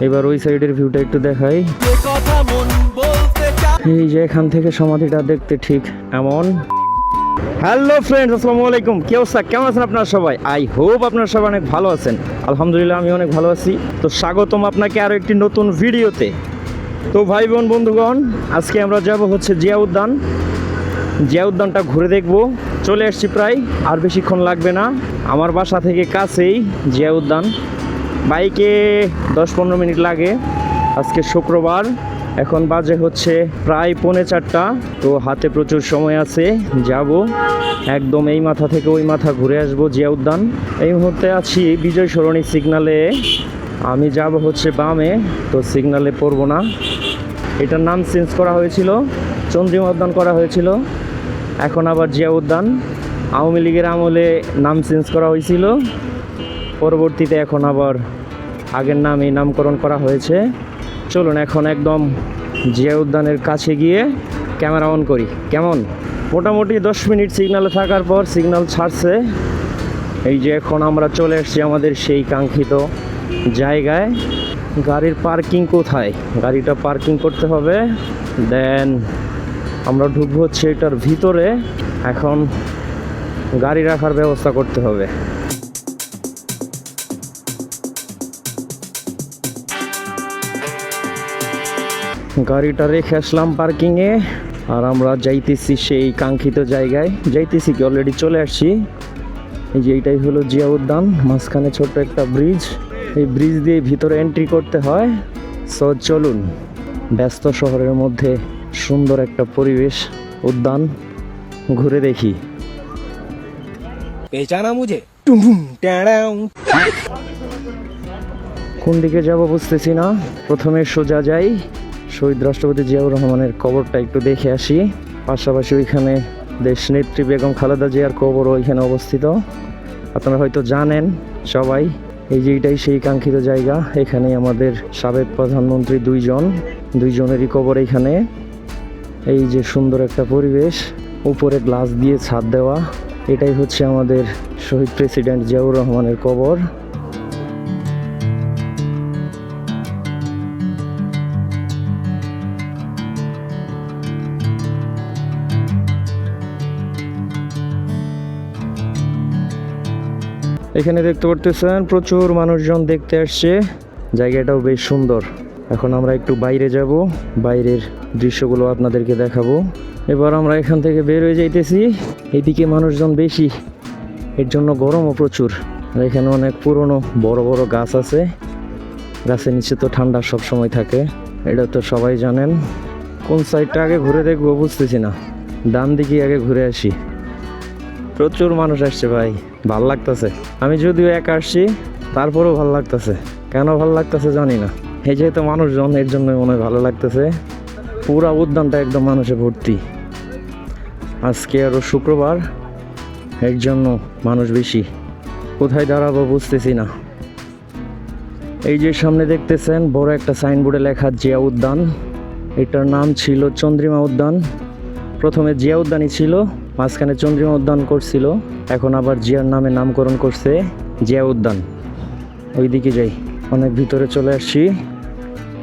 এবার ওই সাইডের ভিউটা একটু দেখাই। এই যে এখান থেকে সমাধিটা দেখতে ঠিক এমন। হ্যালো ফ্রেন্ডস, আসসালামু আলাইকুম। কি অবস্থা, কেমন আছেন আপনারা সবাই? আই হোপ আপনারা সবাই অনেক ভালো আছেন। আলহামদুলিল্লাহ আমি অনেক ভালো আছি। তো স্বাগতম আপনাকে আরও একটি নতুন ভিডিওতে। তো ভাই বোন বন্ধুগণ, আজকে আমরা যাব হচ্ছে জিয়া উদ্যান। জিয়া উদ্যানটা ঘুরে দেখব। চলে আসছি প্রায়, আর বেশিক্ষণ লাগবে না। আমার বাসা থেকে কাছেই জিয়া উদ্যান, বাইকে 10-15 মিনিট লাগে। আজকে শুক্রবার, এখন বাজে হচ্ছে প্রায় 3:45। তো হাতে প্রচুর সময় আছে, যাব একদম এই মাথা থেকে ওই মাথা ঘুরে আসবো জিয়া উদ্যান। এই মুহূর্তে আছি বিজয় সরণি সিগনালে। আমি যাব হচ্ছে বামে, তো সিগনালে পড়বো না। এটার নাম চেঞ্জ করা হয়েছিল, চন্দ্রিমা উদ্যান করা হয়েছিল, এখন আবার জিয়া উদ্যান। আওয়ামী লীগের আমলে নাম চেঞ্জ করা হয়েছিল, পরবর্তীতে এখন আবার আগের নামেই নামকরণ করা হয়েছে। চলুন এখন একদম জিয়া উদ্যানের কাছে গিয়ে ক্যামেরা অন করি। কেমন? মোটামুটি 10 মিনিট সিগনালে থাকার পর সিগন্যাল ছাড়ছে। এই যে এখন আমরা চলে এসেছি আমাদের সেই কাঙ্ক্ষিত জায়গায়। গাড়ির পার্কিং কোথায়? গাড়িটা পার্কিং করতে হবে, দেন আমরা ঢুকবো হচ্ছে এটার ভিতরে। এখন গাড়ি রাখার ব্যবস্থা করতে হবে। গাড়িটা রেখে আসলাম পার্কিংয়ে, আর আমরা যাইতেছি সেই কাঙ্ক্ষিত জায়গায়। যাইতেছি কি, অলরেডি চলে আসছি। এই যে এইটাই হলো জিয়া উদ্যান, মাঝখানে ছোট্ট একটা ব্রিজ। এই ব্রিজ দিয়ে ভিতরে এন্ট্রি করতে হয়। সো চলুন, ব্যস্ত শহরের মধ্যে সুন্দর একটা পরিবেশ, উদ্যান ঘুরে দেখি। পেছানা মুঝে কোন দিকে যাব বুঝতেছি না। প্রথমে সোজা যাই, শহীদ রাষ্ট্রপতি জিয়াউর রহমানের কবরটা একটু দেখে আসি। পাশাপাশি ওইখানে দেশ নেত্রী বেগম খালেদা জিয়ার কবরও ওইখানে অবস্থিত, আপনারা হয়তো জানেন সবাই। এই যে এটাই সেই কাঙ্ক্ষিত জায়গা। এখানেই আমাদের সাবেক প্রধানমন্ত্রী দুইজনেরই কবর এখানে। এই যে সুন্দর একটা পরিবেশ, উপরে গ্লাস দিয়ে ছাদ দেওয়া। এটাই হচ্ছে আমাদের শহীদ প্রেসিডেন্ট জিয়াউর রহমানের কবর। এখানে দেখতে পারতেছেন প্রচুর মানুষজন দেখতে আসছে। জায়গাটাও বেশ সুন্দর। এখন আমরা একটু বাইরে যাব, বাইরের দৃশ্যগুলো আপনাদেরকে দেখাবো। এবার আমরা এখান থেকে বের হয়ে যাইতেছি। এদিকে মানুষজন বেশি, এর জন্য গরমও প্রচুর। আর এখানে অনেক পুরনো বড় বড় গাছ আছে। গাছের নিচে তো ঠান্ডা সব সময় থাকে, এটা তো সবাই জানেন। কোন সাইডটা আগে ঘুরে দেখবো বুঝতেছি না। ডান দিকে আগে ঘুরে আসি। প্রচুর মানুষ আসছে ভাই, ভাল লাগতেছে। আমি যদিও একা আসছি, তারপরেও ভাল লাগতেছে। কেন ভাল লাগতেছে জানি না। এই যেহেতু মানুষজন, এর জন্যই মনে হয় ভালো লাগতেছে। পুরা উদ্যানটা একদম মানুষে ভর্তি। আজকে আরও শুক্রবার, এর জন্য মানুষ বেশি। কোথায় দাঁড়াবো বুঝতেছি না। এই যে সামনে দেখতেছেন বড় একটা সাইনবোর্ডে লেখা জিয়া উদ্যান। এটার নাম ছিল চন্দ্রিমা উদ্যান। প্রথমে জিয়া উদ্যানই ছিল, মাঝখানে চন্দ্রিমা উদ্যান করছিল, এখন আবার জিয়ার নামে নামকরণ করছে জিয়া উদ্যান। ওইদিকে যাই, অনেক ভিতরে চলে আসছি।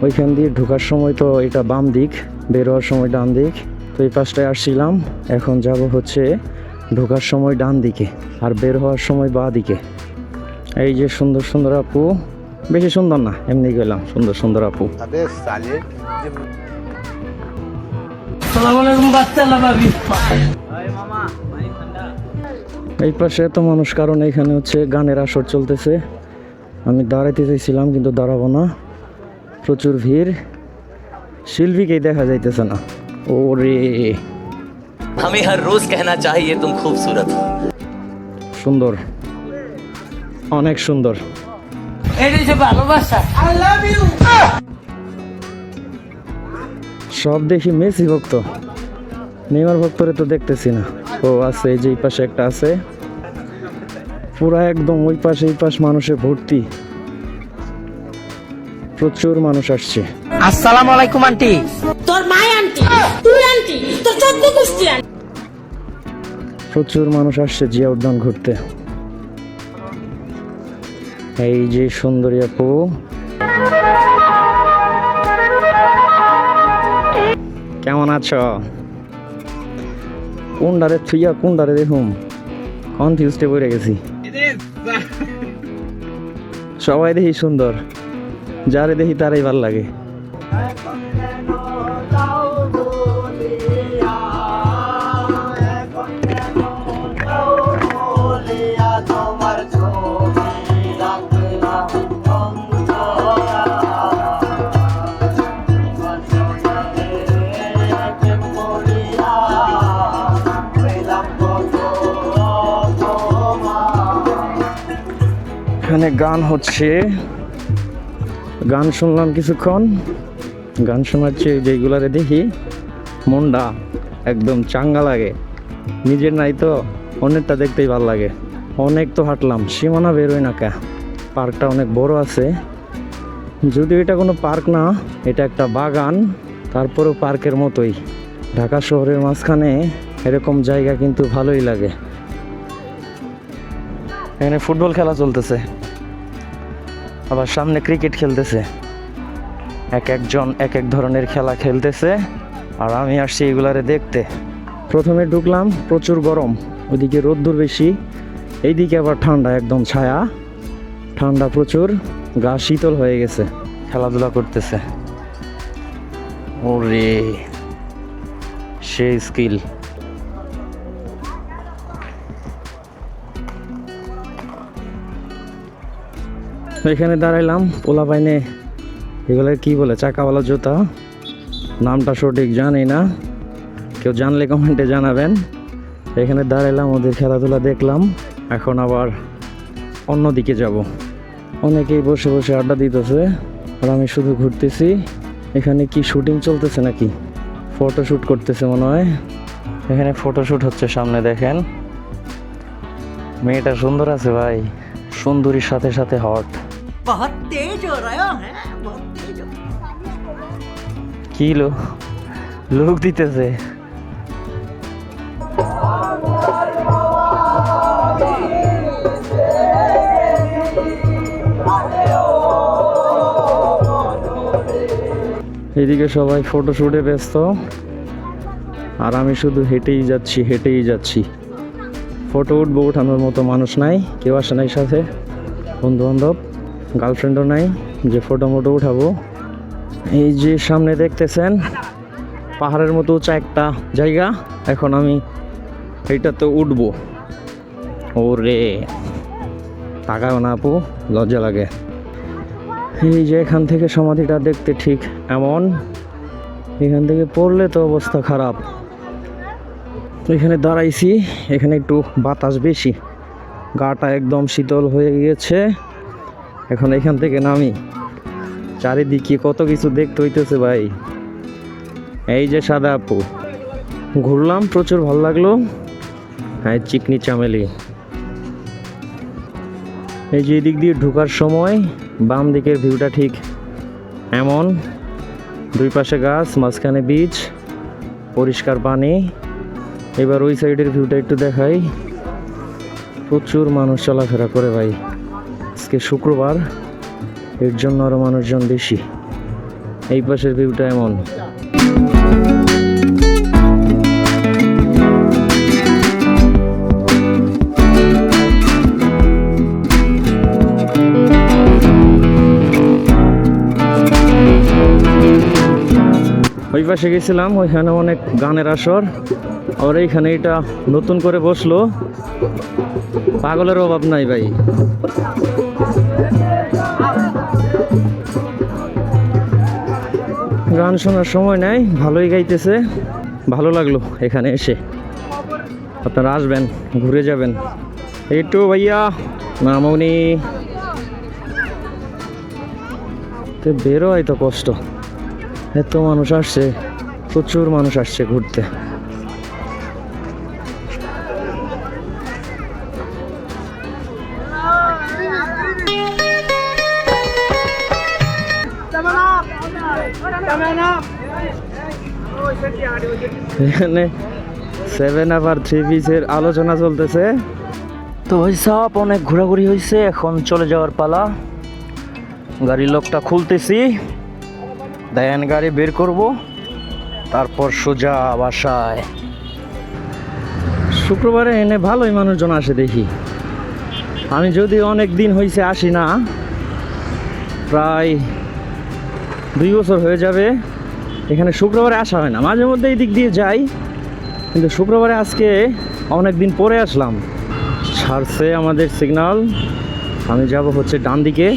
ওইখান দিয়ে ঢোকার সময় তো এটা বাম দিক, বের হওয়ার সময় ডান দিক। তো এই পাশটায় আসছিলাম, এখন যাব হচ্ছে ঢোকার সময় ডান দিকে আর বের হওয়ার সময় বাঁ দিকে। এই যে সুন্দর সুন্দর আপু, বেশি সুন্দর না, এমনি গেলাম সুন্দর সুন্দর আপু। এই পাশে এত মানুষ কারণ এখানে হচ্ছে গানের আসর চলতেছে। আমি দাঁড়াইতে চাইছিলাম কিন্তু দাঁড়াবো না, প্রচুর ভিড়। শিল্পীকেই দেখা যাইতেছে না। ওরে, हमें हर रोज कहना चाहिए तुम खूबसूरत हो। সুন্দর, অনেক সুন্দর। সব দেখি মেসি ভক্ত, নেইমার ভক্তরে তো দেখতেছি না। ও আছে, এই যে এই পাশে একটা আছে, পুরা একদম ওই পাশে এই পাশ মানুষে ভর্তি। প্রচুর মানুষ আসছে। আসসালামু আলাইকুম আন্টি। তোর মাই আন্টি, তুই আন্টি, তোর চোদ্দ কুষ্টি আন্টি। প্রচুর মানুষ আসছে জিয়া উদ্যান ঘুরতে। এই যে সুন্দরী আপু, কেমন আছো? কোনটারে থুইয়া কোনটারে দেখুম কনফিউজডে পড়ে গেছি। সবাই দেখি সুন্দর, যারে দেখি তারাই ভাল লাগে। এখানে গান হচ্ছে, গান শুনলাম কিছুক্ষণ। গান শোনার চেয়ে যেগুলারে দেখি মনটা একদম চাঙ্গা লাগে। নিজের নাই তো অনেকটা দেখতেই ভালো লাগে। অনেক তো হাঁটলাম, সীমানা বেরোয় না কা। পার্কটা অনেক বড় আছে, যদিও এটা কোনো পার্ক না, এটা একটা বাগান, তারপরেও পার্কের মতোই। ঢাকা শহরের মাঝখানে এরকম জায়গা কিন্তু ভালোই লাগে। এখানে ফুটবল খেলা চলতেছে, আবার সামনে ক্রিকেট খেলতেছে। এক একজন এক এক ধরনের খেলা খেলতেছে, আর আমি আসছি এগুলারে দেখতে। প্রথমে ঢুকলাম, প্রচুর গরম, ওইদিকে রোদ্দুর বেশি, এইদিকে আবার ঠান্ডা, একদম ছায়া, ঠান্ডা প্রচুর, গা শীতল হয়ে গেছে। খেলাধুলা করতেছে, ওরে সেই স্কিল। এখানে দাঁড়াইলাম, পোলা পাইনে এগুলো কি বলে, চাকাওয়ালা জুতা, নামটা সঠিক জানি না, কেউ জানলে কমেন্টে জানাবেন। এখানে দাঁড়াইলাম, ওদের খেলাধুলা দেখলাম। এখন আবার অন্যদিকে যাব। অনেকেই বসে বসে আড্ডা দিতেছে, আর আমি শুধু ঘুরতেছি। এখানে কি শুটিং চলতেছে নাকি, ফটোশ্যুট করতেছে মনে হয়। এখানে ফটোশ্যুট হচ্ছে, সামনে দেখেন। মেয়েটা সুন্দর আছে ভাই, সুন্দরীর সাথে সাথে হট। बहुत तेज हो रहा है, बहुत तेज हो। কি লোক দিতেছে। এদিকে সবাই ফটোশুটে ব্যস্ত, আর আমি শুধু হেঁটেই যাচ্ছি। ফটো উঠবো, উঠানোর মতো মানুষ নাই, কেউ আসে নাই সাথে, বন্ধু বান্ধব, গার্লফ্রেন্ডও নাই যে ফটো মোটো উঠাবো। এই যে সামনে দেখতেছেন পাহাড়ের মতো উঁচা একটা জায়গা, এখন আমি এইটাতে উঠবো। ওরে তাকাও না আপু, লজ্জা লাগে। এই যে এখান থেকে সমাধিটা দেখতে ঠিক এমন, এখান থেকে পড়লে তো অবস্থা খারাপ। এখানে দাঁড়াইছি, এখানে একটু বাতাস বেশি, গাটা একদম শীতল হয়ে গিয়েছে। এখন এখান থেকে নামি, চারিদিকে কত কিছু দেখতে হইতেছে ভাই। এই যে সাদা আপু, ঘুরলাম, প্রচুর ভালো লাগলো। হ্যাঁ, চিকনি চামেলি। এই যে এদিক দিয়ে ঢোকার সময় বাম দিকের ভিউটা ঠিক এমন, দুই পাশে গাছ, মাঝখানে বিচ, পরিষ্কার পানি। এবার ওই সাইডের ভিউটা একটু দেখাই। প্রচুর মানুষ চলাফেরা করে ভাই, আজকে শুক্রবার, এর জন্য আরও মানুষজন বেশি। এই পাশের ভিউটা এমন। ওই পাশে গেছিলাম, ওইখানে অনেক গানের আসর, আর এইখানে এটা নতুন করে বসলো, পাগলের অভাব নাই ভাই। গান শোনার সময় নাই, ভালোই গাইতেছে, ভালো লাগলো এখানে এসে। আপনারা আসবেন, ঘুরে যাবেন। একটু ভাইয়া মামনি তো বেরো, হয়তো কষ্ট, এত মানুষ আসছে, প্রচুর মানুষ আসছে ঘুরতে। এখানে 7 আপ আর 3 পিসের আলোচনা চলতেছে। তো ভাই সাহেব, অনেক ঘোরাঘুরি হয়েছে, এখন চলে যাওয়ার পালা। গাড়ির লকটা খুলতেছি, দেন গাড়ি বের করব, তারপর সোজা বাসায়। শুক্রবারে এনে ভালোই মানুষজন আসে দেখি। আমি যদি অনেক দিন হয়েছে আসি না, প্রায় 2 বছর হয়ে যাবে, এখানে শুক্রবারে আসা হয় না। মাঝে মধ্যে এই দিক দিয়ে যাই, কিন্তু শুক্রবারে আজকে অনেক দিন পরে আসলাম। ছাড়ছে আমাদের সিগন্যাল, আমি যাব হচ্ছে ডান দিকে।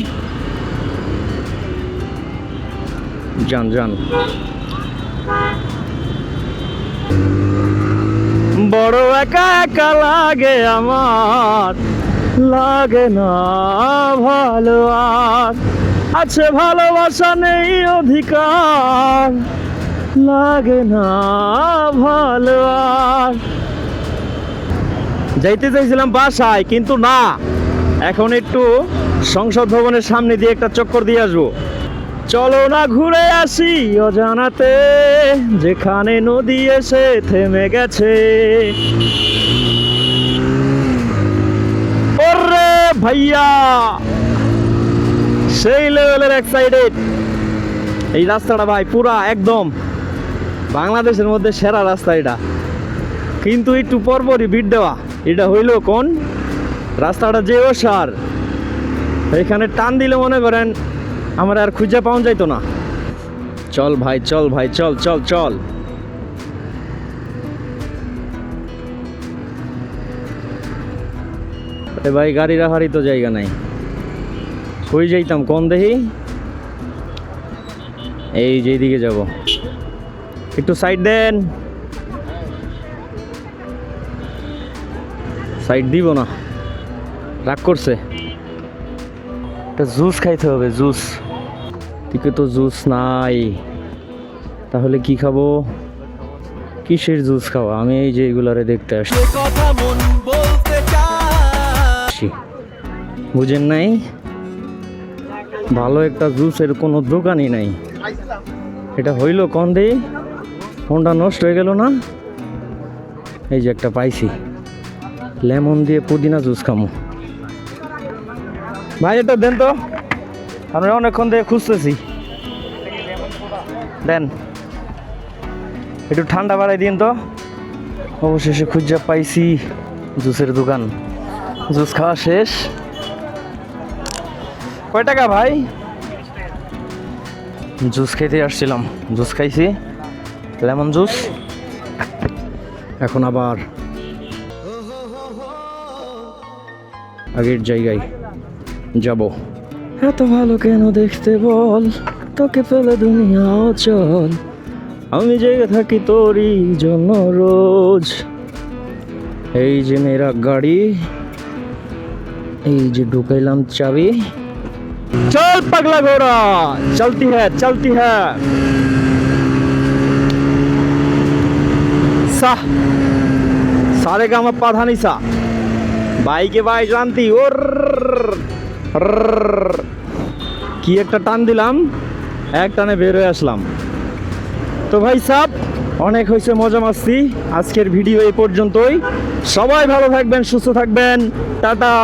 যান যান। বড় একা একা লাগে আমার, লাগে না ভালো আর, আছে ভালোবাসা নেই অধিকার, লাগে না ভালো আর। যাইতে চাইছিলাম বাসায়, কিন্তু না, এখন একটু সংসদ ভবনের সামনে দিয়ে একটা চক্কর দিয়ে আসবো। চলো না ঘুরে আসি অজানাতে, যেখানে নদী এসে থেমে গেছে। ওরে ভাইয়া, সেই লেভেলের এক্সাইটেড এই রাস্তাটা ভাই, পুরা একদম বাংলাদেশের মধ্যে সেরা রাস্তা এটা। কিন্তু একটু পরপরই বিট দেওয়া, এটা হইল কোন রাস্তাটা যে ওসার, এখানে টান দিলে মনে করেন আমার আর খুঁজে পাওয়া যাইতো না। চল ভাই, চল ভাই, চল চল চল। এ ভাই, গাড়ি রাখারই তো জায়গা নাই, কই যাইতাম কোন দেখি? এই যেদিকে যাব, একটু সাইড দেন। সাইড দিব না, রাগ করছে। একটা জুস খাইতে হবে, জুস। দিকে তো জুস নাই, তাহলে কি খাবো? কিসের জুস খাওয়া? আমি এই যে এগুলারে দেখতে আসছি, বুঝেন নাই? ভালো একটা জুসের কোনো দোকানই নাই। এটা হইল কোন দেই? ফোনটা নষ্ট হয়ে গেল না? এই যে একটা পাইছি, লেমন দিয়ে পুদিনা জুস খামো। ভাই এটা দেন তো, আমি অনেকক্ষণ থেকে খুঁজতেছি। দেন, একটু ঠান্ডা বাড়াই দিন তো। অবশেষে খুঁজে পাইছি জুসের দোকান। জুস খাওয়া শেষ। কয় টাকা ভাই? জুস খেতে আসছিলাম, জুস খাইছি, লেমন জুস। এখন আবার আগের জায়গায় যাব। এত ভালো কেন দেখতে বল, তোকে পেলে দুনিয়া অচল, আমি জেগে থাকি তোরই জন্য রোজ। এই যে মেরা গাড়ি, এই যে ঢুকাইলাম চাবি। চল পাগলা ঘোড়া, চলতি হ্যাঁ চলতি হ্যাঁ। সাহ সারে গামা পাধানি সা, বাইকে বাই জানতি। ওর কি একটা টান দিলাম, এক টানে বের হয়ে আসলাম। তো ভাই সাহ, অনেক হয়েছে মজা মাস্তি। আজকের ভিডিও এই পর্যন্তই। সবাই ভালো থাকবেন, সুস্থ থাকবেন, টাটা।